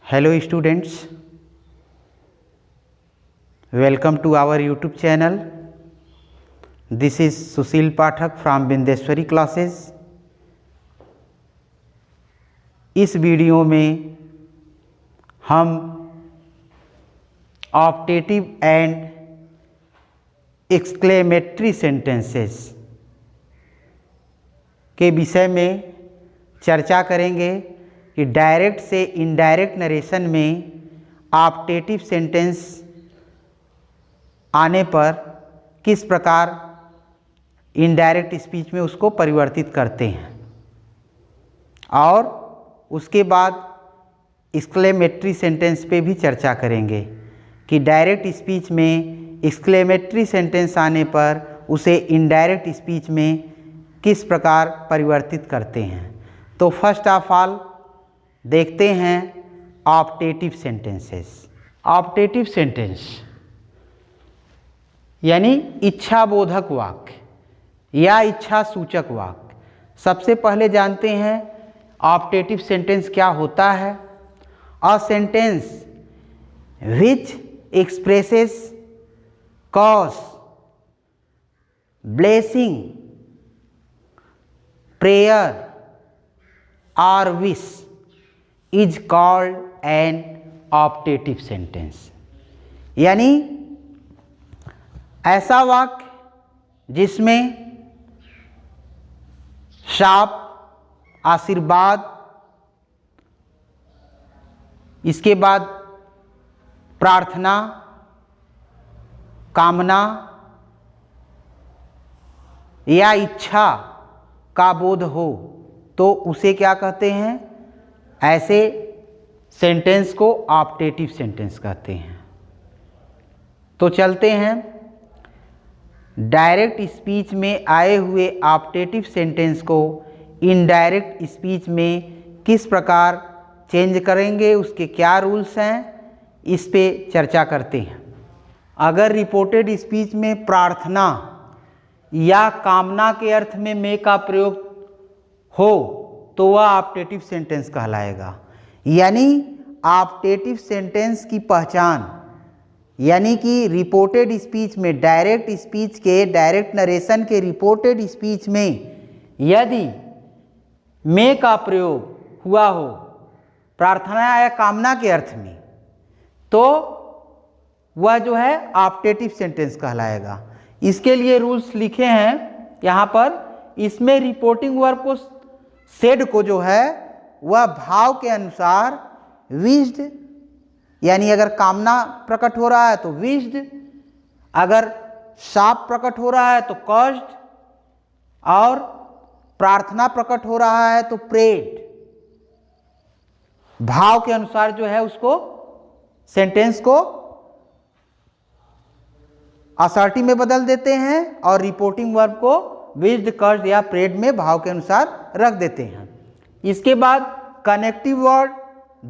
Hello students, welcome to our YouTube channel. This is Sushil Pathak from Bindeshwari classes. इस video में हम optative and exclamatory sentences के विषय में चर्चा करेंगे कि डायरेक्ट से इनडायरेक्ट नरेशन में ऑप्टेटिव सेंटेंस आने पर किस प्रकार इनडायरेक्ट स्पीच में उसको परिवर्तित करते हैं, और उसके बाद एक्सक्लेमेटरी सेंटेंस पे भी चर्चा करेंगे कि डायरेक्ट स्पीच में एक्सक्लेमेटरी सेंटेंस आने पर उसे इनडायरेक्ट स्पीच में किस प्रकार परिवर्तित करते हैं। तो फर्स्ट ऑफ ऑल देखते हैं ऑप्टेटिव सेंटेंसेस। ऑप्टेटिव सेंटेंस यानी इच्छाबोधक वाक्य या इच्छा सूचक वाक्य। सबसे पहले जानते हैं ऑप्टेटिव सेंटेंस क्या होता है। A sentence which expresses curse, blessing, prayer और wish is called an optative sentence. यानी ऐसा वाक्य जिसमें शाप, आशीर्वाद, इसके बाद प्रार्थना, कामना या इच्छा का बोध हो तो उसे क्या कहते हैं, ऐसे सेंटेंस को ऑप्टेटिव सेंटेंस कहते हैं। तो चलते हैं डायरेक्ट स्पीच में आए हुए ऑप्टेटिव सेंटेंस को इनडायरेक्ट स्पीच में किस प्रकार चेंज करेंगे, उसके क्या रूल्स हैं, इस पे चर्चा करते हैं। अगर रिपोर्टेड स्पीच में प्रार्थना या कामना के अर्थ में मे का प्रयोग हो तो वह ऑप्टेटिव सेंटेंस कहलाएगा। यानी ऑप्टेटिव सेंटेंस की पहचान, यानी कि रिपोर्टेड स्पीच में, डायरेक्ट स्पीच के, डायरेक्ट नरेशन के रिपोर्टेड स्पीच में यदि मे का प्रयोग हुआ हो प्रार्थना या कामना के अर्थ में, तो वह जो है ऑप्टेटिव सेंटेंस कहलाएगा। इसके लिए रूल्स लिखे हैं यहाँ पर। इसमें रिपोर्टिंग वर्ब को, सेड को जो है वह भाव के अनुसार विश्ड, यानी अगर कामना प्रकट हो रहा है तो विश्ड, अगर शाप प्रकट हो रहा है तो कॉज्ड, और प्रार्थना प्रकट हो रहा है तो प्रेड। भाव के अनुसार जो है उसको, सेंटेंस को असर्टिव में बदल देते हैं और रिपोर्टिंग वर्ब को विश्ड, कॉज्ड या प्रेड में भाव के अनुसार रख देते हैं। इसके बाद कनेक्टिव वर्ड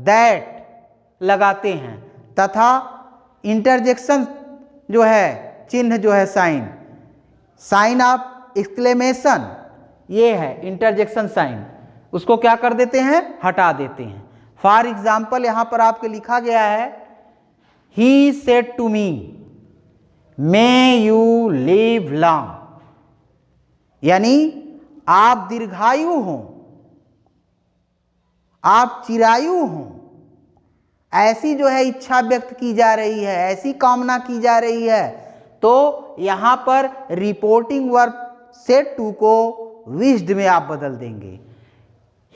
दैट लगाते हैं तथा इंटरजेक्शन जो है, चिन्ह जो है, साइन ऑफ एक्सक्लेमेशन, ये है इंटरजेक्शन साइन, उसको क्या कर देते हैं, हटा देते हैं। फॉर एग्जाम्पल यहाँ पर आपके लिखा गया है he said to me may you live long, यानी आप दीर्घायु हों, आप चिरायु हों, ऐसी जो है इच्छा व्यक्त की जा रही है, ऐसी कामना की जा रही है। तो यहाँ पर रिपोर्टिंग वर्ब सेड टू को विश्ड में आप बदल देंगे,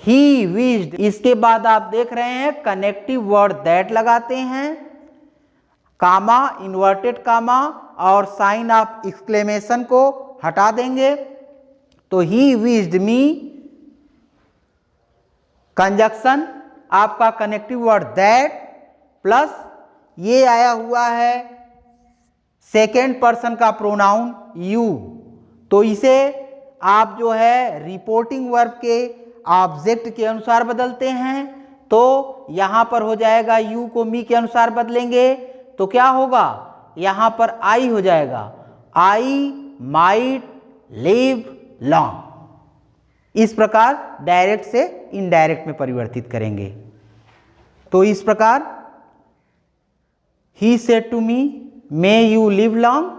ही विश्ड। इसके बाद आप देख रहे हैं कनेक्टिव वर्ड दैट लगाते हैं, कामा, इन्वर्टेड कामा और साइन ऑफ एक्सक्लेमेशन को हटा देंगे। तो ही विश्ड मी, कंजक्शन आपका कनेक्टिव वर्ड दैट प्लस ये आया हुआ है सेकेंड पर्सन का प्रोनाउन यू। तो इसे आप जो है रिपोर्टिंग वर्ब के ऑब्जेक्ट के अनुसार बदलते हैं। तो यहाँ पर हो जाएगा, यू को मी के अनुसार बदलेंगे तो क्या होगा, यहाँ पर आई हो जाएगा, आई माइट लिव लॉन्ग। इस प्रकार डायरेक्ट से इनडायरेक्ट में परिवर्तित करेंगे। तो इस प्रकार ही said to me may you live long,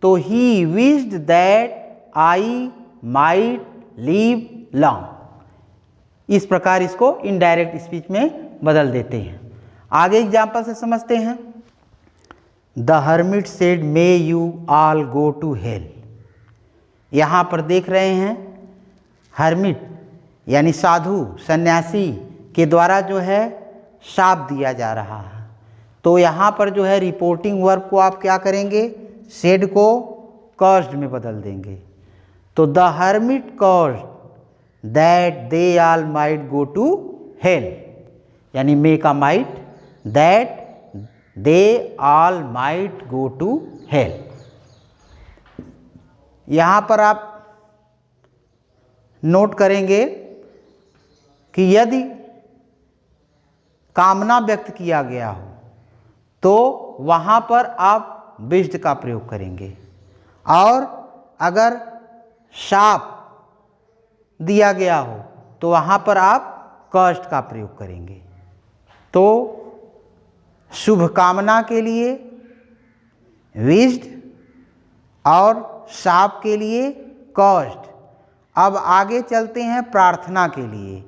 तो he wished that I might live long. इस प्रकार इसको इनडायरेक्ट स्पीच में बदल देते हैं। आगे एग्जाम्पल से समझते हैं। The hermit said may you all go to hell. यहाँ पर देख रहे हैं हर्मिट यानी साधु सन्यासी के द्वारा जो है शाप दिया जा रहा है। तो यहाँ पर जो है रिपोर्टिंग वर्ब को आप क्या करेंगे, सेड को कॉज्ड में बदल देंगे। तो the hermit caused that they all might go to hell, यानी मे का might, that they all might go to hell. यहाँ पर आप नोट करेंगे कि यदि कामना व्यक्त किया गया हो तो वहाँ पर आप विश्ड का प्रयोग करेंगे, और अगर शाप दिया गया हो तो वहाँ पर आप कष्ट का प्रयोग करेंगे। तो शुभकामना के लिए विश्ड और शाप के लिए कष्ट। अब आगे चलते हैं प्रार्थना के लिए।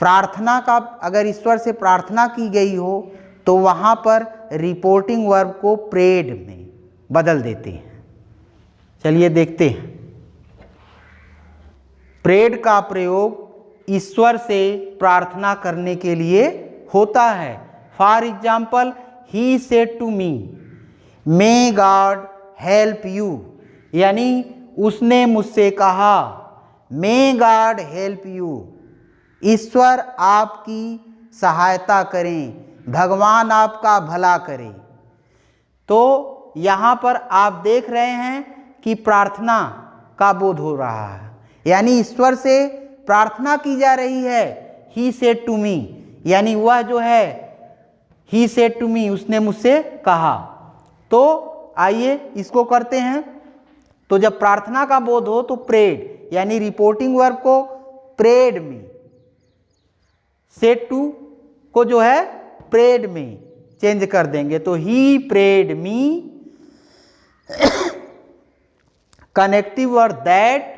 प्रार्थना का अगर ईश्वर से प्रार्थना की गई हो तो वहाँ पर रिपोर्टिंग वर्ब को प्रेड में बदल देते हैं। चलिए देखते हैं। प्रेड का प्रयोग ईश्वर से प्रार्थना करने के लिए होता है। For example, he said to me may God help you, यानी उसने मुझसे कहा मे गॉड हेल्प यू, ईश्वर आपकी सहायता करें, भगवान आपका भला करे। तो यहाँ पर आप देख रहे हैं कि प्रार्थना का बोध हो रहा है, यानी ईश्वर से प्रार्थना की जा रही है। ही सेड टू मी, यानी वह जो है ही सेड टू मी, उसने मुझसे कहा। तो आइए इसको करते हैं। तो जब प्रार्थना का बोध हो तो प्रेड, यानी रिपोर्टिंग वर्ब को प्रेड में, सेड टू को जो है प्रेड में चेंज कर देंगे। तो he prayed me, connective word that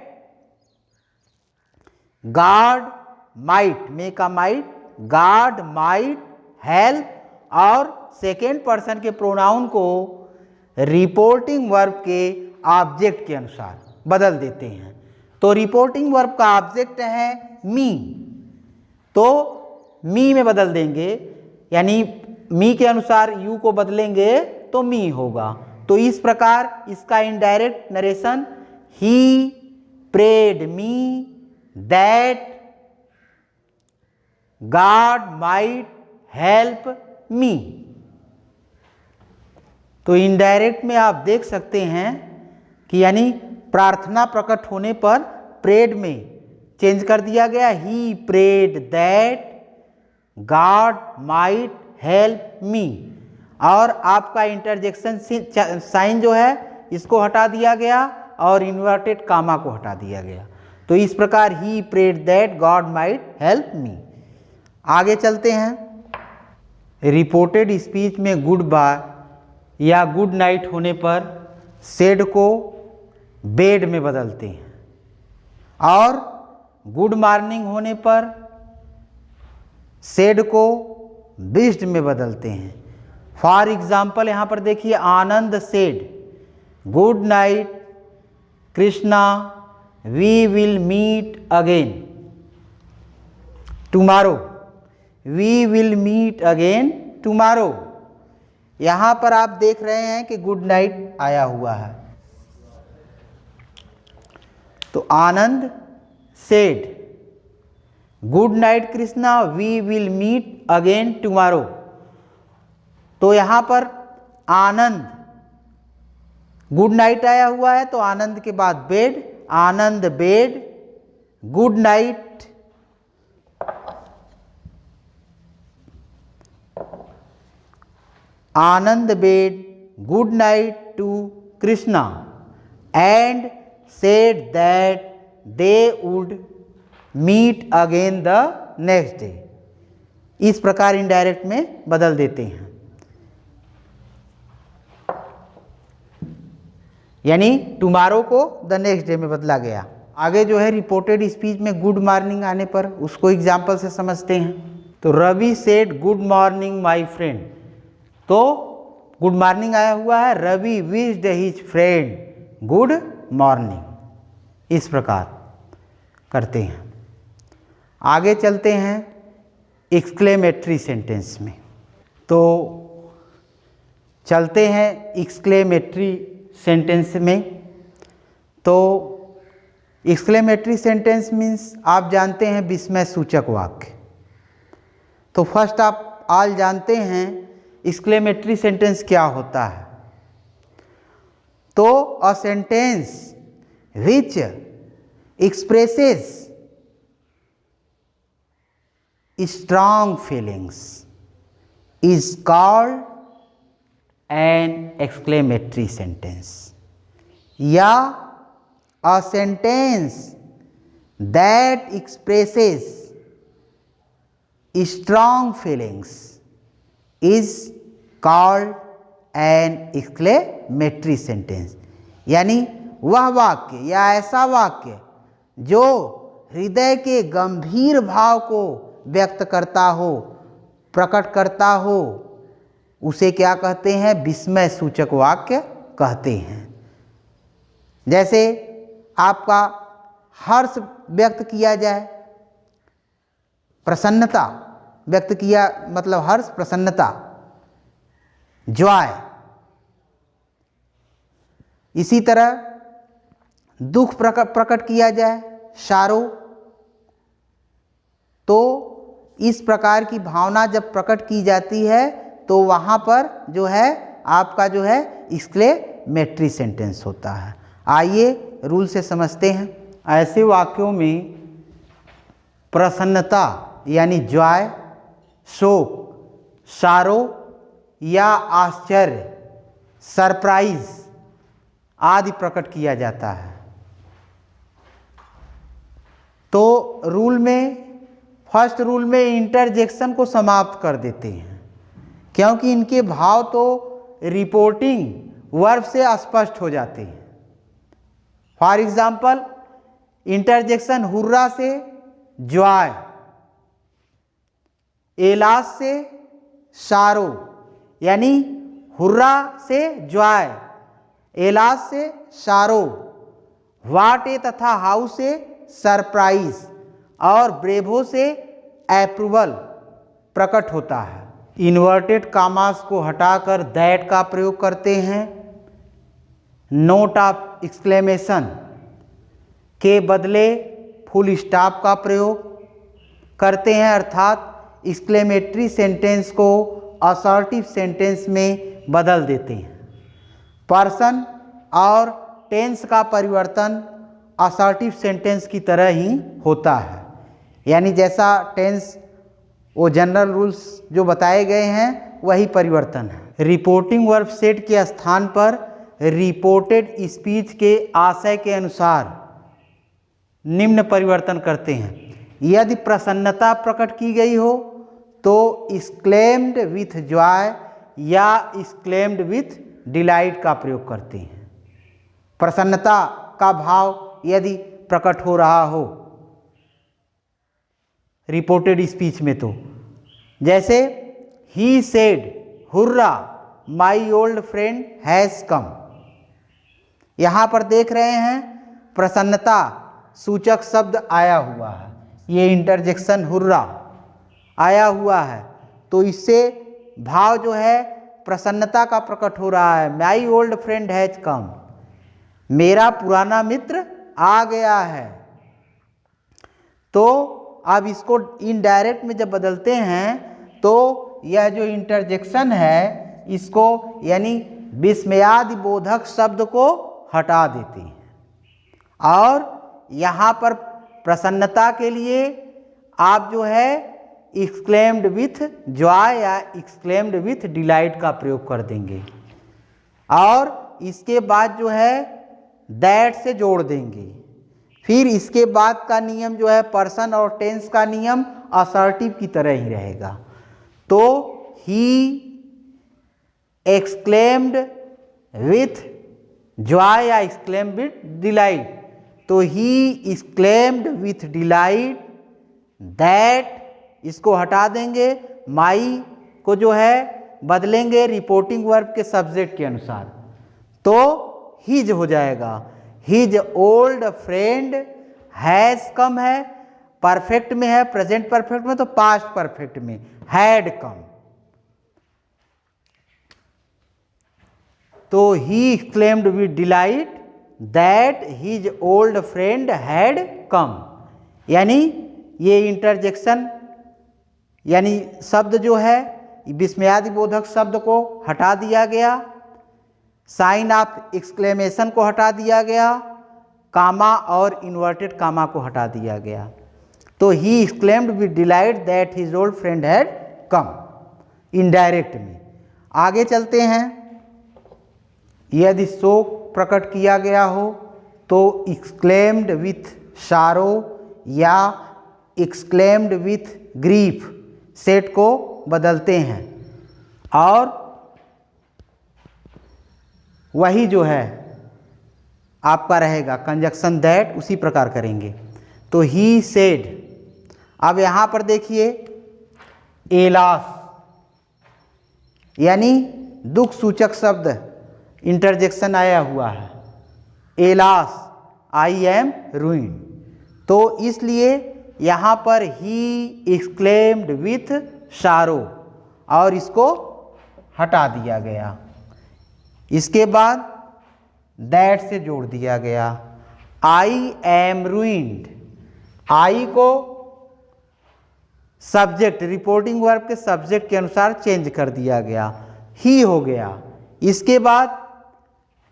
God might, may का माइट, गॉड माइट हेल्प, और सेकेंड पर्सन के प्रोनाउन को रिपोर्टिंग वर्ब के ऑब्जेक्ट के अनुसार बदल देते हैं। तो रिपोर्टिंग वर्ब का ऑब्जेक्ट है मी, तो मी में बदल देंगे, यानी मी के अनुसार यू को बदलेंगे तो मी होगा। तो इस प्रकार इसका indirect narration, he prayed me that God might help me. तो इनडायरेक्ट में आप देख सकते हैं कि यानी प्रार्थना प्रकट होने पर प्रेड में चेंज कर दिया गया, he prayed that God might help me, और आपका इंटरजेक्शन साइन जो है इसको हटा दिया गया और इन्वर्टेड कामा को हटा दिया गया। तो इस प्रकार he prayed that God might help me. आगे चलते हैं। रिपोर्टेड स्पीच में गुड बाय या गुड नाइट होने पर सेड को बेड में बदलते हैं, और गुड मॉर्निंग होने पर सेड को विश्ड में बदलते हैं। फॉर एग्जाम्पल यहाँ पर देखिए, Anand said good night Krishna, we will meet again tomorrow, we will meet again tomorrow. यहाँ पर आप देख रहे हैं कि गुड नाइट आया हुआ है। तो Anand said good night Krishna, we will meet again tomorrow. तो यहाँ पर आनंद गुड नाइट आया हुआ है, तो आनंद के बाद bade, Anand bade good night Anand bade good night to Krishna and said that they would meet again the next day. इस प्रकार इनडायरेक्ट में बदल देते हैं। यानी टुमारो को द नेक्स्ट डे में बदला गया। आगे जो है रिपोर्टेड स्पीच में गुड मॉर्निंग आने पर उसको एग्जाम्पल से समझते हैं। तो Ravi said good morning my friend, तो गुड मॉर्निंग आया हुआ है, Ravi wished his friend good morning, इस प्रकार करते हैं। आगे चलते हैं एक्सक्लेमेटरी सेंटेंस में। तो चलते हैं एक्सक्लेमेटरी सेंटेंस में। तो एक्सक्लेमेटरी सेंटेंस मीन्स आप जानते हैं विस्मय सूचक वाक्य। तो फर्स्ट आप ऑल जानते हैं एक्सक्लेमेटरी सेंटेंस क्या होता है। तो अ sentence which expresses strong feelings is called an exclamatory sentence, या a sentence that expresses strong feelings is called an exclamatory sentence। यानी वह वाक्य या ऐसा वाक्य जो हृदय के गंभीर भाव को व्यक्त करता हो, प्रकट करता हो, उसे क्या कहते हैं? विस्मय सूचक वाक्य कहते हैं। जैसे आपका हर्ष व्यक्त किया जाए, प्रसन्नता व्यक्त किया, मतलब हर्ष प्रसन्नता, जॉय। इसी तरह दुख प्रकट किया जाए, शारो। तो इस प्रकार की भावना जब प्रकट की जाती है तो वहाँ पर जो है आपका जो है एक्सक्लेमेटरी सेंटेंस होता है। आइए रूल से समझते हैं। ऐसे वाक्यों में प्रसन्नता यानी जॉय, शोक, सारो या आश्चर्य, सरप्राइज आदि प्रकट किया जाता है। तो रूल में, फर्स्ट रूल में इंटरजेक्शन को समाप्त कर देते हैं, क्योंकि इनके भाव तो रिपोर्टिंग वर्ब से स्पष्ट हो जाते हैं। फॉर एग्जाम्पल इंटरजेक्शन हुर्रा से जॉय, एलास से सारो, यानी हुर्रा से जॉय, एलास से सारो, वाट ए तथा हाउ से सरप्राइज और ब्रेवो से अप्रूवल प्रकट होता है। इन्वर्टेड कामास को हटाकर दैट का प्रयोग करते हैं। नोट ऑफ एक्सक्लेमेशन के बदले फुल स्टॉप का प्रयोग करते हैं, अर्थात एक्सक्लेमेटरी सेंटेंस को असर्टिव सेंटेंस में बदल देते हैं। पर्सन और टेंस का परिवर्तन असर्टिव सेंटेंस की तरह ही होता है, यानी जैसा टेंस वो जनरल रूल्स जो बताए गए हैं वही परिवर्तन है। रिपोर्टिंग वर्ब सेट के स्थान पर रिपोर्टेड स्पीच के आशय के अनुसार निम्न परिवर्तन करते हैं। यदि प्रसन्नता प्रकट की गई हो तो एक्सक्लेम्ड विथ जॉय या एक्सक्लेम्ड विथ डिलाइट का प्रयोग करते हैं। प्रसन्नता का भाव यदि प्रकट हो रहा हो रिपोर्टेड स्पीच में, तो जैसे he said hurrah my old friend has come. यहाँ पर देख रहे हैं प्रसन्नता सूचक शब्द आया हुआ है, ये इंटरजेक्शन हुर्रा आया हुआ है, तो इससे भाव जो है प्रसन्नता का प्रकट हो रहा है। My old friend has come, मेरा पुराना मित्र आ गया है। तो अब इसको इनडायरेक्ट में जब बदलते हैं तो यह जो इंटरजेक्शन है इसको यानी विस्मयादि बोधक शब्द को हटा देते हैं और यहाँ पर प्रसन्नता के लिए आप जो है एक्सक्लेम्ड विथ जॉय या एक्सक्लेम्ड विथ डिलाइट का प्रयोग कर देंगे और इसके बाद जो है दैट से जोड़ देंगे। फिर इसके बाद का नियम जो है पर्सन और टेंस का नियम असर्टिव की तरह ही रहेगा। तो ही एक्सक्लेम्ड विथ जॉय या एक्सक्लेम्ड विथ डिलाइट, तो he exclaimed with delight that, इसको हटा देंगे, माई को जो है बदलेंगे रिपोर्टिंग वर्ब के सब्जेक्ट के अनुसार, तो हिज हो जाएगा। His old friend has come है, परफेक्ट में है, प्रेजेंट परफेक्ट में, तो पास्ट परफेक्ट में हैड कम, तो he exclaimed with delight that his old friend had come. यानी ये इंटरजेक्शन यानी शब्द जो है विस्मयादि बोधक शब्द को हटा दिया गया, साइन ऑफ एक्सक्लेमेशन को हटा दिया गया, कामा और इन्वर्टेड कामा को हटा दिया गया, तो he exclaimed with delight that his old friend had come, indirect में। आगे चलते हैं, यदि शोक प्रकट किया गया हो तो एक्सक्लेम्ड विथ सारो या एक्सक्लेम्ड विथ ग्रीफ सेट को बदलते हैं, और वही जो है आपका रहेगा कंजक्शन दैट, उसी प्रकार करेंगे। तो ही सेड, अब यहाँ पर देखिए एलास यानी दुख सूचक शब्द इंटरजेक्शन आया हुआ है, एलास आई एम रूइंड, तो इसलिए यहाँ पर ही एक्सक्लेम्ड विथ सारो और इसको हटा दिया गया, इसके बाद दैट से जोड़ दिया गया। आई एम रूइंड, आई को सब्जेक्ट रिपोर्टिंग वर्ब के सब्जेक्ट के अनुसार चेंज कर दिया गया, ही हो गया, इसके बाद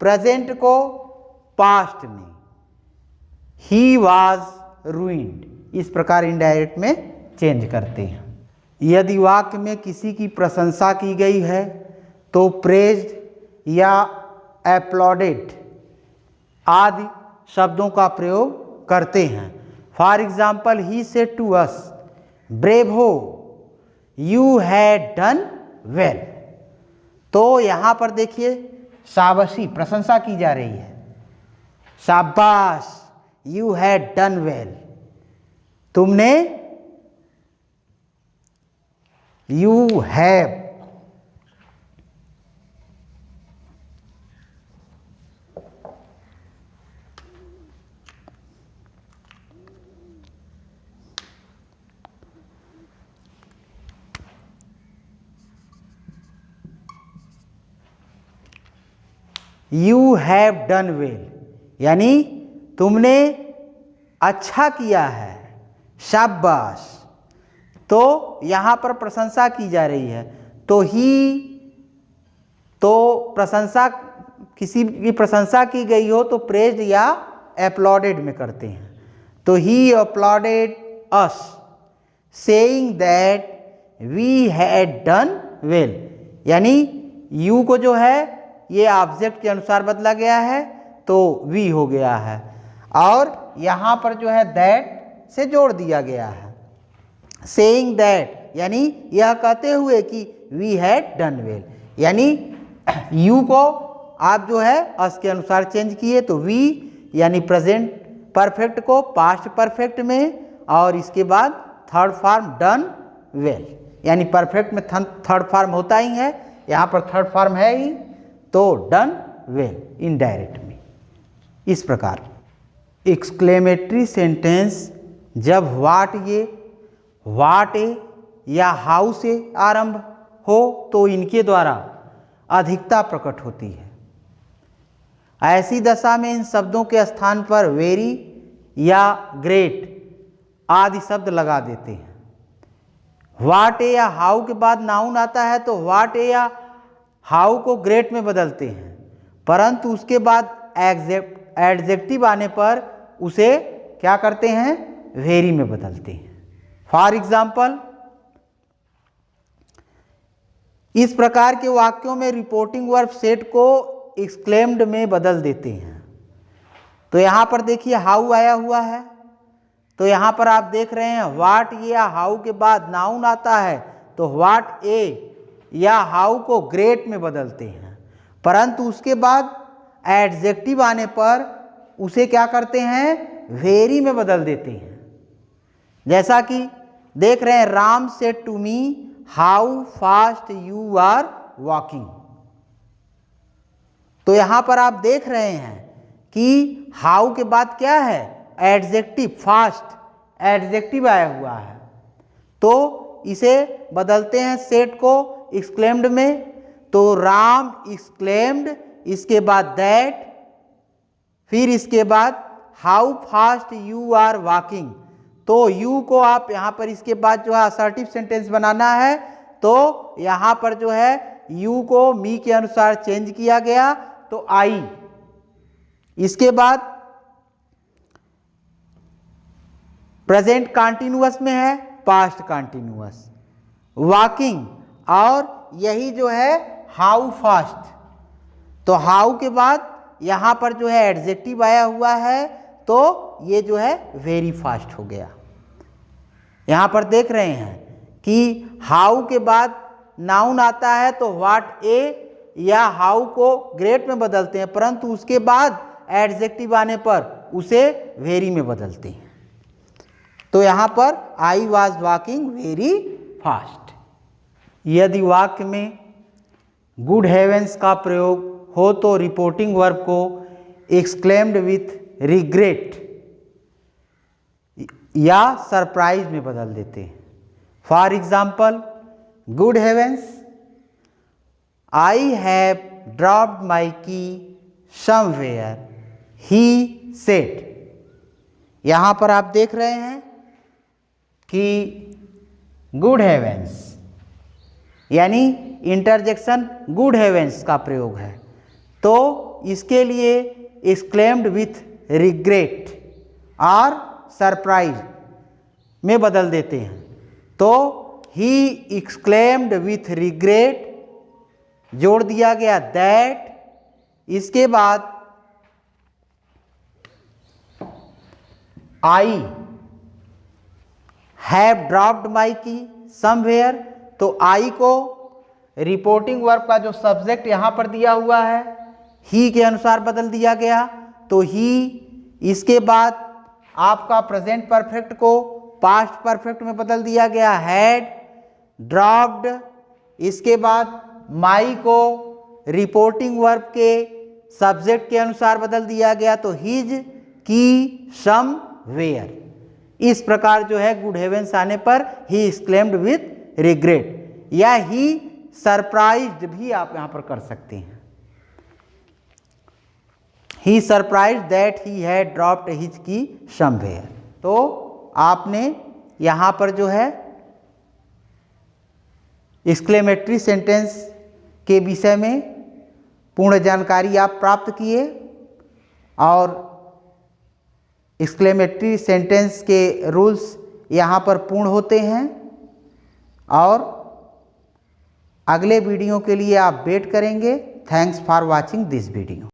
प्रेजेंट को पास्ट में ही वाज रूइंड, इस प्रकार इनडायरेक्ट में चेंज करते हैं। यदि वाक्य में किसी की प्रशंसा की गई है तो प्रेज्ड या एप्लॉडेड आदि शब्दों का प्रयोग करते हैं। For example he said to us bravo, you had done well, तो यहाँ पर देखिए शाबाशी प्रशंसा की जा रही है, शाबाश, यू हैड डन वेल, तुमने, you have, you have done well, यानी तुमने अच्छा किया है, शाबाश, तो यहाँ पर प्रशंसा की जा रही है, तो ही, तो प्रशंसा, किसी की प्रशंसा की गई हो तो प्रेज्ड या एप्लॉडेड में करते हैं, तो he applauded us saying that we had done well, यानी यू को जो है ये ऑब्जेक्ट के अनुसार बदला गया है तो वी हो गया है, और यहाँ पर जो है दैट से जोड़ दिया गया है, सेइंग दैट यानी यह कहते हुए कि वी हैड डन वेल, यानी यू को आप जो है अस के अनुसार चेंज किए, तो वी यानी प्रेजेंट परफेक्ट को पास्ट परफेक्ट में, और इसके बाद थर्ड फॉर्म डन वेल, यानी परफेक्ट में थर्ड फॉर्म होता ही है, यहाँ पर थर्ड फॉर्म है ही, तो डन वेल इनडायरेक्ट में। इस प्रकार एक्सक्लेमेटरी सेंटेंस जब वाट ए या हाउ से आरंभ हो तो इनके द्वारा अधिकता प्रकट होती है। ऐसी दशा में इन शब्दों के स्थान पर वेरी या ग्रेट आदि शब्द लगा देते हैं। वाट ए या हाउ के बाद नाउन आता है तो वाट ए या हाउ को ग्रेट में बदलते हैं, परंतु उसके बाद एडजेक्टिव आने पर उसे क्या करते हैं, वेरी में बदलते हैं। फॉर एग्जाम्पल, इस प्रकार के वाक्यों में रिपोर्टिंग वर्ब सेट को एक्सक्लेम्ड में बदल देते हैं। तो यहाँ पर देखिए हाउ आया हुआ है, तो यहाँ पर आप देख रहे हैं वाट या हाउ के बाद नाउन आता है तो व्हाट ए या हाउ को ग्रेट में बदलते हैं, परंतु उसके बाद एडजेक्टिव आने पर उसे क्या करते हैं, वेरी में बदल देते हैं। जैसा कि देख रहे हैं, Ram said to me how fast you are walking. तो यहां पर आप देख रहे हैं कि हाउ के बाद क्या है, एडजेक्टिव, फास्ट एडजेक्टिव आया हुआ है, तो इसे बदलते हैं सेड को एक्सक्लेम्ड में। तो राम एक्सक्लेम्ड, इसके बाद दैट, फिर इसके बाद how fast you are walking. तो यू को आप यहाँ पर इसके बाद जो है असर्टिव सेंटेंस बनाना है, तो यहाँ पर जो है यू को मी के अनुसार चेंज किया गया, तो आई। इसके बाद प्रेजेंट कंटिन्यूअस में है, पास्ट कंटिन्यूअस, वॉकिंग, और यही जो है हाउ फास्ट। तो हाउ के बाद यहां पर जो है एडजेक्टिव आया हुआ है, तो ये जो है वेरी फास्ट हो गया। यहां पर देख रहे हैं कि हाउ के बाद नाउन आता है तो व्हाट ए या हाउ को ग्रेट में बदलते हैं, परंतु उसके बाद एडजेक्टिव आने पर उसे वेरी में बदलते हैं। तो यहां पर I was walking very fast. यदि वाक्य में गुड हेवेंस का प्रयोग हो तो रिपोर्टिंग वर्ब को एक्सक्लेम्ड विथ रिग्रेट या सरप्राइज में बदल देते हैं। For example, good heavens, I have dropped my key somewhere, he said. यहां पर आप देख रहे हैं कि गुड हेवेंस यानी इंटरजेक्शन गुड हेवेंस का प्रयोग है, तो इसके लिए एक्सक्लेम्ड विथ रिग्रेट और सरप्राइज में बदल देते हैं। तो ही एक्सक्लेम्ड विथ रिग्रेट जोड़ दिया गया दैट, इसके बाद आई have dropped my key somewhere, तो आई को रिपोर्टिंग वर्ब का जो सब्जेक्ट यहां पर दिया हुआ है ही के अनुसार बदल दिया गया, तो ही। इसके बाद आपका प्रेजेंट परफेक्ट को पास्ट परफेक्ट में बदल दिया गया, हैड ड्रॉप्ड। इसके बाद माई को रिपोर्टिंग वर्ब के सब्जेक्ट के अनुसार बदल दिया गया, तो हिज की सम वेयर। इस प्रकार जो है गुड हेवेंस आने पर ही एक्सक्लेम्ड विथ रिग्रेट या ही सरप्राइज्ड भी आप यहां पर कर सकते हैं। He surprised that he had dropped his key somewhere. तो आपने यहां पर जो है एक्सक्लेमेटरी सेंटेंस के विषय में पूर्ण जानकारी आप प्राप्त किए, और एक्सक्लेमेटरी सेंटेंस के रूल्स यहाँ पर पूर्ण होते हैं। और अगले वीडियो के लिए आप वेट करेंगे। Thanks for watching this video.